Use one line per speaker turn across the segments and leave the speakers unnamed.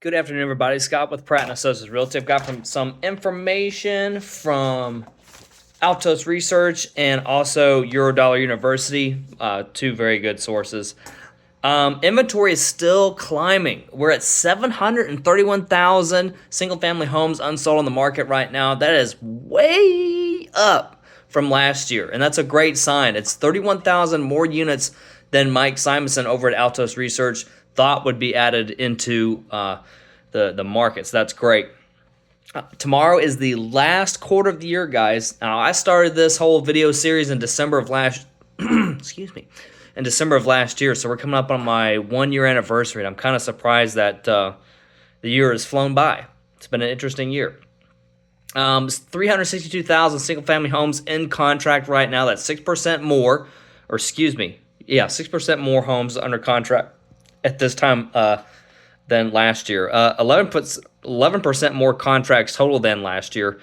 Good afternoon, everybody. Scott with Pratt & Associates Realty. I've got some information from Altos Research and also Eurodollar University, two very good sources. Inventory is still climbing. We're at 731,000 single-family homes unsold on the market right now. That is way up from last year, and that's a great sign. It's 31,000 more units than Mike Simonson over at Altos Research thought would be added into the market, so that's great. Tomorrow is the last quarter of the year, guys. Now, I started this whole video series in December of last in December of last year, so we're coming up on my 1-year anniversary, and I'm kind of surprised that the year has flown by. It's been an interesting year. 362,000 single-family homes in contract right now. That's 6% more, or 6% more homes under contract at this time than last year. 11% more contracts total than last year.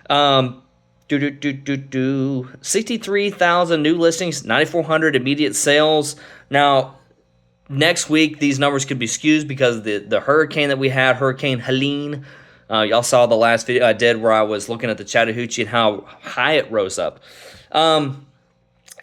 63,000 new listings, 9,400 immediate sales. Now, next week, these numbers could be skewed because of the hurricane that we had, Hurricane Helene. Y'all saw the last video I did where I was looking at the Chattahoochee and how high it rose up.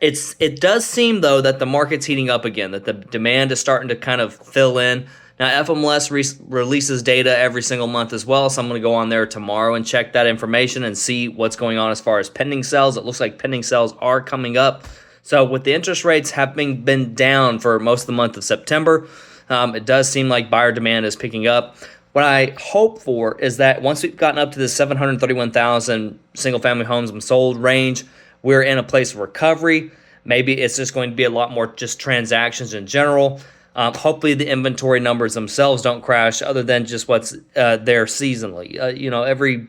It does seem, though, that the market's heating up again, that the demand is starting to kind of fill in. Now, FMLS releases data every single month as well, so I'm going to go on there tomorrow and check that information and see what's going on as far as pending sales. It looks like pending sales are coming up. So with the interest rates having been down for most of the month of September, it does seem like buyer demand is picking up. What I hope for is that once we've gotten up to the 731,000 single-family homes sold range, we're in a place of recovery. Maybe it's just going to be a lot more just transactions in general. Hopefully the inventory numbers themselves don't crash other than just what's there seasonally. Every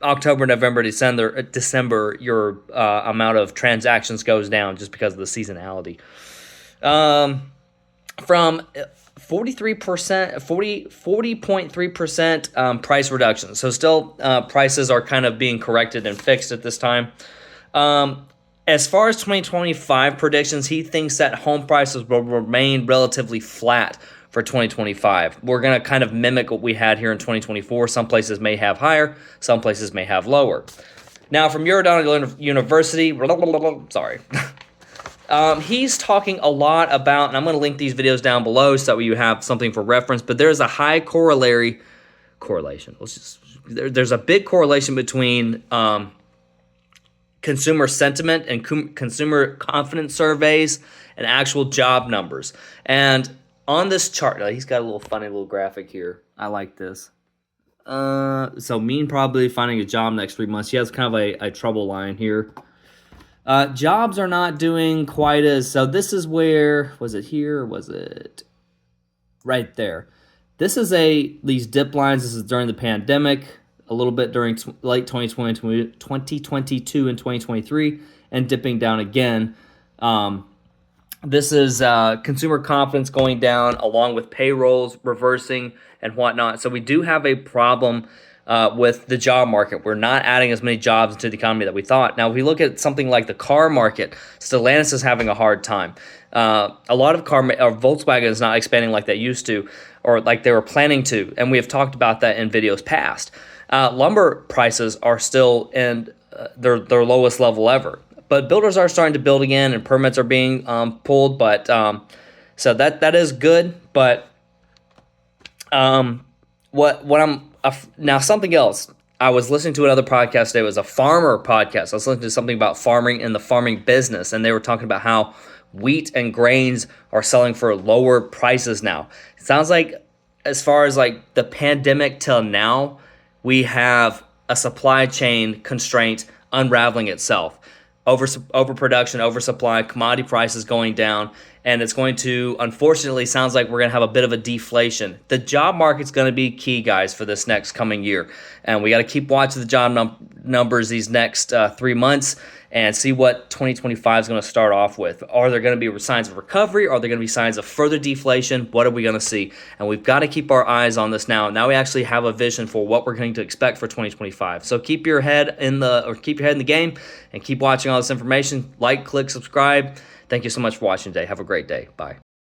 October, November, December, your amount of transactions goes down just because of the seasonality. From 40.3% price reduction. So still prices are kind of being corrected and fixed at this time. As far as 2025 predictions, he thinks that home prices will remain relatively flat for 2025. We're going to kind of mimic what we had here in 2024. Some places may have higher, some places may have lower. Now, from Eurodollar University, he's talking a lot about, and I'm going to link these videos down below so that you have something for reference, but there's a high correlation. There's a big correlation between consumer sentiment and consumer confidence surveys and actual job numbers. And on this chart, he's got a funny little graphic here. I like this. So mean probably finding a job next 3 months. He has kind of a trouble line here. Jobs are not doing quite as, so this is where, was it here or was it right there? This is these dip lines. This is during the pandemic, a little bit during late 2022 and 2023, and dipping down again. This is consumer confidence going down along with payrolls reversing and whatnot. So we do have a problem with the job market. We're not adding as many jobs into the economy that we thought. Now, if we look at something like the car market, Stellantis is having a hard time. A lot of Volkswagen is not expanding like they used to or like they were planning to, and we have talked about that in videos past. Lumber prices are still in their lowest level ever. But builders are starting to build again, and permits are being pulled. But so that is good. But now something else. I was listening to another podcast today. It was a farmer podcast. I was listening to something about farming and the farming business, and they were talking about how wheat and grains are selling for lower prices now. It sounds like as far as like the pandemic till now, we have a supply chain constraint unraveling itself. Overproduction, oversupply, commodity prices going down, and it's going to, unfortunately, sounds like we're going to have a bit of a deflation. The job market's going to be key, guys, for this next coming year, and we got to keep watching the job numbers these next 3 months and see what 2025 is going to start off with. Are there going to be signs of recovery? Are there going to be signs of further deflation? What are we going to see? And we've got to keep our eyes on this now. Now we actually have a vision for what we're going to expect for 2025. So keep your head in the game and keep watching all this information. Like, click, subscribe. Thank you so much for watching today. Have a great day. Bye.